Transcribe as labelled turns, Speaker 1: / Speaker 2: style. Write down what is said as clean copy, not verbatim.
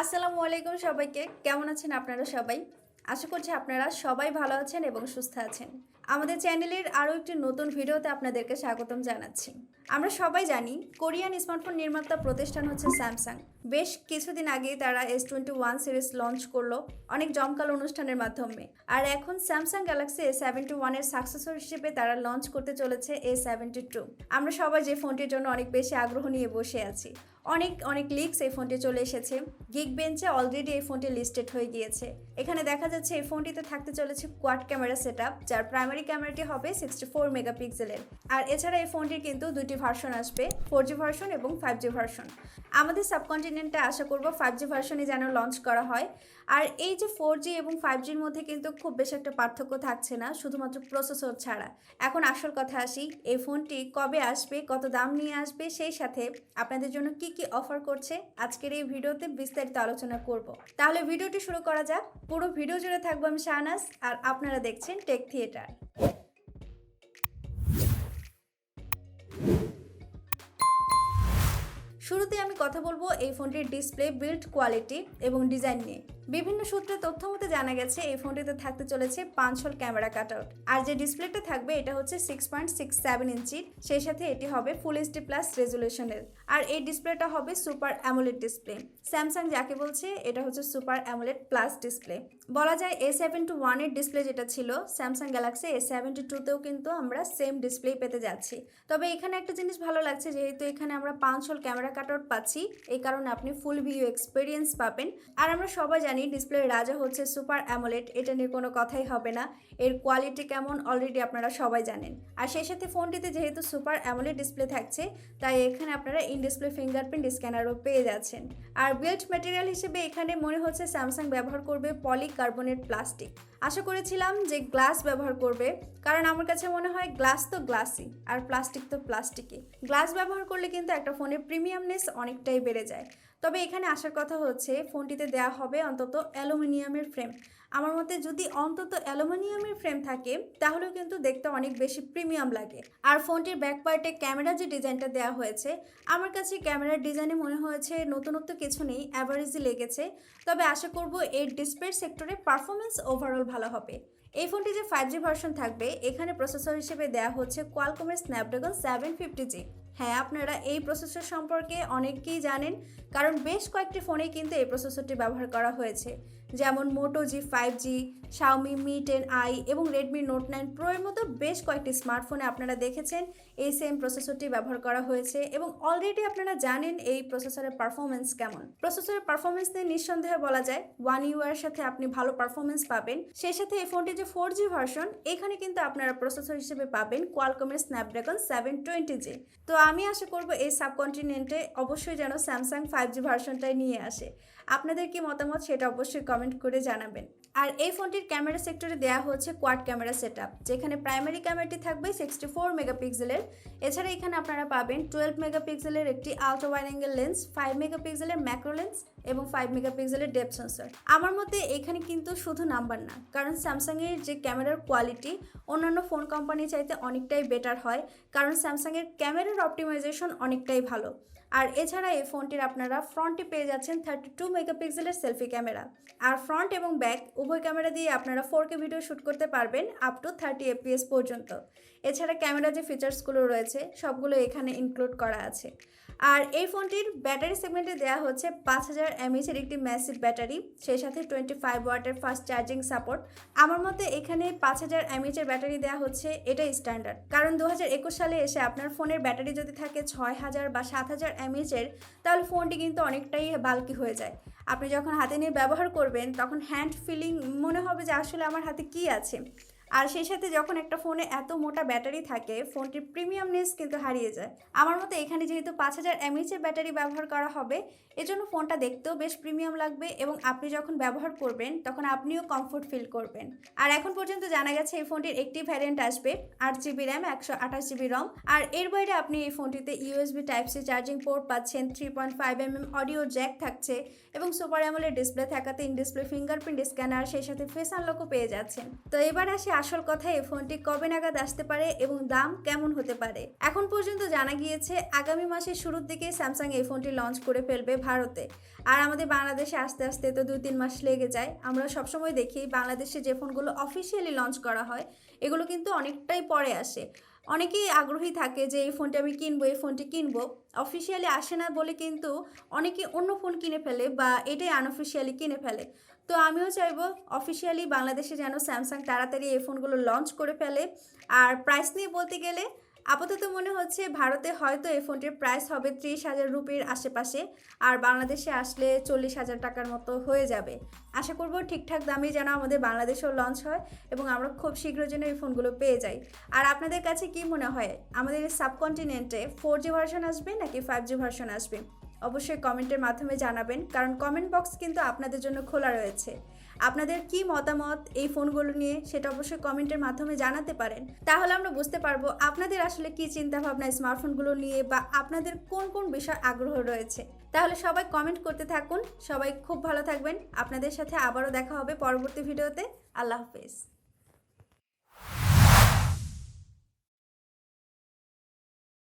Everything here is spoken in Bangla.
Speaker 1: আসসালামু আলাইকুম সবাইকে। কেমন আছেন আপনারা সবাই? আশা করছি আপনারা সবাই ভালো আছেন এবং সুস্থ আছেন। আমাদের চ্যানেলের আরও একটি নতুন ভিডিওতে আপনাদেরকে স্বাগতম জানাচ্ছি। আমরা সবাই জানি কোরিয়ান স্মার্টফোন নির্মাতা প্রতিষ্ঠান হচ্ছে স্যামসাং। বেশ কিছুদিন আগেই তারা S21 সিরিজ লঞ্চ করলো অনেক জমকালো অনুষ্ঠানের মাধ্যমে। আর এখন স্যামসাং গ্যালাক্সি A71 এর সাকসেসর হিসেবে তারা লঞ্চ করতে চলেছে A72। আমরা সবাই যে ফোনটির জন্য অনেক বেশি আগ্রহ নিয়ে বসে আছি। অনেক লিক্স এই ফোনটি চলে এসেছে। গিগ বেঞ্চে অলরেডি এই ফোনটি লিস্টেড হয়ে গিয়েছে। এখানে দেখা যাচ্ছে এই ফোনটিতে থাকতে চলেছে কোয়াড ক্যামেরা সেটআপ, যার প্রাইমারি ক্যামেরাটি হবে 64 মেগাপিক্সেলের। আর এছাড়া এই ফোনটির কিন্তু দুটি ভার্সন আসবে, 4G ভার্সন এবং 5G ভার্সন। আমাদের সাবকন্টিনেন্টে আশা করব 5G ভার্সনই যেন লঞ্চ করা হয়। আর এই যে 4G এবং 5Gর মধ্যে কিন্তু খুব বেশি একটা পার্থক্য থাকছে না, শুধুমাত্র প্রসেসর ছাড়া। এখন আসল কথা আসি, এই ফোনটি কবে আসবে, কত দাম নিয়ে আসবে, সেই সাথে আপনাদের জন্য কি অফার করছে আজকের এই ভিডিওতে বিস্তারিত আলোচনা করব। তাহলে ভিডিওটি শুরু করা যাক। পুরো ভিডিও জুড়ে থাকবো আমি শাহনাজ, আর আপনারা দেখছেন টেক থিয়েটার। শুরুতে আমি কথা বলবো এই ফোনটির ডিসপ্লে, বিল্ড কোয়ালিটি এবং ডিজাইন নিয়ে। বিভিন্ন সূত্রে তথ্য মতে জানা গেছে এই ফোনটিতে থাকতে চলেছে 5 হল ক্যামেরা কাটআউট। আর যে ডিসপ্লেটা থাকবে এটা হচ্ছে 6.67 ইঞ্চির, সেই সাথে এটি হবে ফুল এইচডি প্লাস রেজুলেশনের। আর এই ডিসপ্লেটা হবে সুপার অ্যামোলেড ডিসপ্লে। স্যামসাং যাকে বলছে এটা হচ্ছে সুপার অ্যামোলেড প্লাস ডিসপ্লে। বলা যায় A71 এর ডিসপ্লে যেটা ছিল স্যামসাং গ্যালাক্সি A72তেও কিন্তু আমরা সেম ডিসপ্লে পেতে যাচ্ছি। তবে এখানে একটা জিনিস ভালো লাগছে, যেহেতু এখানে আমরা 5 হল ক্যামেরা কাটআউট পাচ্ছি, এই কারণে আপনি ফুল ভিউ এক্সপিরিয়েন্স পাবেন। আর আমরা সবাই জানি ডিসপ্লের রাজা হচ্ছে সুপার অ্যামোলেড, এটা নিয়ে কোনো কথাই হবে না। এর কোয়ালিটি কেমন অলরেডি আপনারা সবাই জানেন। আর সেই সাথে ফোনটিতে যেহেতু সুপার অ্যামোলেড ডিসপ্লে থাকছে, তাই এখানে আপনারা ইন ডিসপ্লে ফিঙ্গারপ্রিন্ট স্ক্যানারও পেয়ে যাচ্ছেন। আর বিল্ড ম্যাটেরিয়াল হিসেবে এখানে মনে হচ্ছে স্যামসাং ব্যবহার করবে পলিকার্বনেট প্লাস্টিক। আশা করেছিলাম যে গ্লাস ব্যবহার করবে, কারণ আমার কাছে মনে হয় গ্লাস তো গ্লাসই আর প্লাস্টিক তো প্লাস্টিকই। গ্লাস ব্যবহার করলে কিন্তু একটা ফোনের প্রিমিয়ামনেস অনেকটাই বেড়ে যায়। তবে এখানে আসার কথা হচ্ছে ফোনটিতে দেওয়া হবে অন্তত অ্যালুমিনিয়ামের ফ্রেম। আমার মতে যদি অন্তত অ্যালুমিনিয়ামের ফ্রেম থাকে তাহলেও কিন্তু দেখতে অনেক বেশি প্রিমিয়াম লাগে। আর ফোনটির ব্যাক পার্টে ক্যামেরা যে ডিজাইনটা দেওয়া হয়েছে, আমার কাছে ক্যামেরার ডিজাইনে মনে হয়েছে নতুনত্ব কিছু নেই, অ্যাভারেজই লেগেছে। তবে আশা করব এর ডিসপ্লে সেক্টরে পারফরমেন্স ওভারঅল ভালো হবে। এই ফোনটি যে 5G ভার্সন থাকবে, এখানে প্রসেসর হিসেবে দেওয়া হচ্ছে কোয়ালকমের স্ন্যাপড্রাগন 750G। হ্যাঁ, আপনারা এই প্রসেসর সম্পর্কে অনেকেই জানেন, কারণ বেশ কয়েকটি ফোনেই কিন্তু এই প্রসেসরটি ব্যবহার করা হয়েছে, যেমন মোটো G5G, শাওমি Mi 10i এবং রেডমি নোট 9 প্রো এর মতো বেশ কয়েকটি স্মার্টফোনে আপনারা দেখেছেন এই সেম প্রসেসরটি ব্যবহার করা হয়েছে। এবং অলরেডি আপনারা জানেন এই প্রসেসরের পারফরমেন্স কেমন। প্রসেসরের পারফরমেন্স নিয়ে নিঃসন্দেহে বলা যায় One UI এর সাথে আপনি ভালো পারফরমেন্স পাবেন। সেই সাথে এই ফোনটি যে 4G ভার্সন, এখানে কিন্তু আপনারা প্রসেসর হিসেবে পাবেন কোয়ালকমের স্ন্যাপড্রাগন 720G। তো আমি আশা করব এই সাবকন্টিনেন্টে অবশ্যই যেন স্যামসাং 5G ভার্সনটাই নিয়ে আসে। আপনাদের কি মতামত সেটা অবশ্যই কমেন্ট করে জানাবেন। আর এই ফোনটির ক্যামেরা সেক্টরে দেওয়া হচ্ছে কোয়াড ক্যামেরা সেটআপ, যেখানে প্রাইমারি ক্যামেরাটি থাকবে 64 মেগাপিক্সেলের। এছাড়া এখানে আপনারা পাবেন 12 মেগাপিক্সেলের একটি আলট্রা ওয়াইড অ্যাঙ্গেল লেন্স, 5 মেগাপিক্সেলের ম্যাক্রো লেন্স এবং 5 মেগাপিক্সেলের ডেপথ সেন্সর। আমার মতে এখানে কিন্তু শুধু নাম্বার না, কারণ স্যামসাংয়ের যে ক্যামেরার কোয়ালিটি অন্যান্য ফোন কোম্পানি চাইতে অনেকটাই বেটার হয়, কারণ স্যামসাংয়ের ক্যামেরার অপটিমাইজেশন অনেকটাই ভালো। আর এছাড়া এই ফোনটির আপনারা ফ্রন্টে পেয়ে যাচ্ছেন 32 মেগাপিক্সেলের সেলফি ক্যামেরা। আর ফ্রন্ট এবং ব্যাক উভয় ক্যামেরা দিয়ে আপনারা 4K ভিডিও শ্যুট করতে পারবেন আপ টু 30 FPS পর্যন্ত। এছাড়া ক্যামেরা যে ফিচার্সগুলো রয়েছে সবগুলো এখানে ইনক্লুড করা আছে। আর এই ফোনটির ব্যাটারি সেগমেন্টে দেওয়া হচ্ছে 5000 mAh এর একটি ম্যাসিভ ব্যাটারি, সেই সাথে 25 ওয়াটের ফাস্ট চার্জিং সাপোর্ট। আমার মতে এখানে 5000 mAh এর ব্যাটারি দেওয়া হচ্ছে, এটাই স্ট্যান্ডার্ড। কারণ 2021 সালে এসে আপনার ফোনের ব্যাটারি যদি থাকে 6000 বা 7000 mAh এর, তাহলে ফোনটি কিন্তু অনেকটাই বাল্কি হয়ে যায়। আপনি যখন হাতে নিয়ে ব্যবহার করবেন তখন হ্যান্ড ফিলিং মনে হবে যে আসলে আমার হাতে কি আছে। আর সেই সাথে যখন একটা ফোনে এত মোটা ব্যাটারি থাকে, ফোনটির প্রিমিয়ামনেস কিন্তু হারিয়ে যায়। আমার মতে এখানে যেহেতু 5000 mAh এর ব্যাটারি ব্যবহার করা হবে, এজন্য ফোনটা দেখতেও বেশ প্রিমিয়াম লাগবে এবং আপনি যখন ব্যবহার করবেন তখন আপনিও কমফোর্ট ফিল করবেন। আর এখন পর্যন্ত জানা গেছে এই ফোনটির একটি ভ্যারিয়েন্ট আসবে 8GB র্যাম, 128GB রম। আর এর বাইরে আপনি এই ফোনটিতে USB Type-C চার্জিং পোর্ট পাচ্ছেন, 3.5mm অডিও জ্যাক থাকছে এবং সুপার অ্যামোলেড ডিসপ্লে থাকাতে ইন ডিসপ্লে ফিঙ্গারপ্রিন্ট স্ক্যানার, সেই সাথে ফেস আনলকও পেয়ে যাচ্ছেন। তো এবার আসি আসল কথা, এই ফোনটি কবে নাগাদ আসতে পারে এবং দাম কেমন হতে পারে। এখন পর্যন্ত জানা গিয়েছে আগামী মাসের শুরুর দিকে স্যামসাং এই ফোনটি লঞ্চ করে ফেলবে ভারতে। আর আমাদের বাংলাদেশে আসতে আসতে তো 2-3 মাস লেগে যায়। আমরা সবসময় দেখি বাংলাদেশে যে ফোনগুলো অফিসিয়ালি লঞ্চ করা হয় এগুলো কিন্তু অনেকটাই পরে আসে। অনেকেই আগ্রহী থাকে যে এই ফোনটি আমি কিনবো, এই ফোনটি কিনবো, অফিসিয়ালি আসে না বলে কিন্তু অনেকে অন্য ফোন কিনে ফেলে বা এটাই আনঅফিসিয়ালি কিনে ফেলে। তো আমিও চাইবো অফিসিয়ালি বাংলাদেশে যেন স্যামসাং তাড়াতাড়ি এই ফোনগুলো লঞ্চ করে ফেলে। আর প্রাইস নিয়ে বলতে গেলে আপাতত মনে হচ্ছে ভারতে হয়তো এই ফোনটির প্রাইস হবে 30,000 রুপির আশেপাশে, আর বাংলাদেশে আসলে 40,000 টাকার মতো হয়ে যাবে। আশা করব ঠিকঠাক দামে যেন আমাদের বাংলাদেশেও লঞ্চ হয় এবং আমরা খুব শীঘ্র যেন এই ফোনগুলো পেয়ে যাই। আর আপনাদের কাছে কি মনে হয় আমাদের সাবকন্টিনেন্টে 4G ভার্সন আসবে নাকি 5G ভার্সন আসবে? অবশ্যই কমেন্টের মাধ্যমে জানাবেন, কারণ কমেন্ট বক্স কিন্তু আপনাদের জন্য খোলা রয়েছে। আপনাদের কি মতামত এই ফোনগুলো নিয়ে সেটা অবশ্যই কমেন্টের মাধ্যমে জানাতে পারেন। তাহলে আমরা বুঝতে পারবো আপনাদের আসলে কি চিন্তাভাবনা স্মার্টফোনগুলো নিয়ে বা আপনাদের কোন কোন বিষয় আগ্রহ রয়েছে। তাহলে সবাই কমেন্ট করতে থাকুন। সবাই খুব ভালো থাকবেন। আপনাদের সাথে আবারও দেখা হবে পরবর্তী ভিডিওতে। আল্লাহ হাফেজ।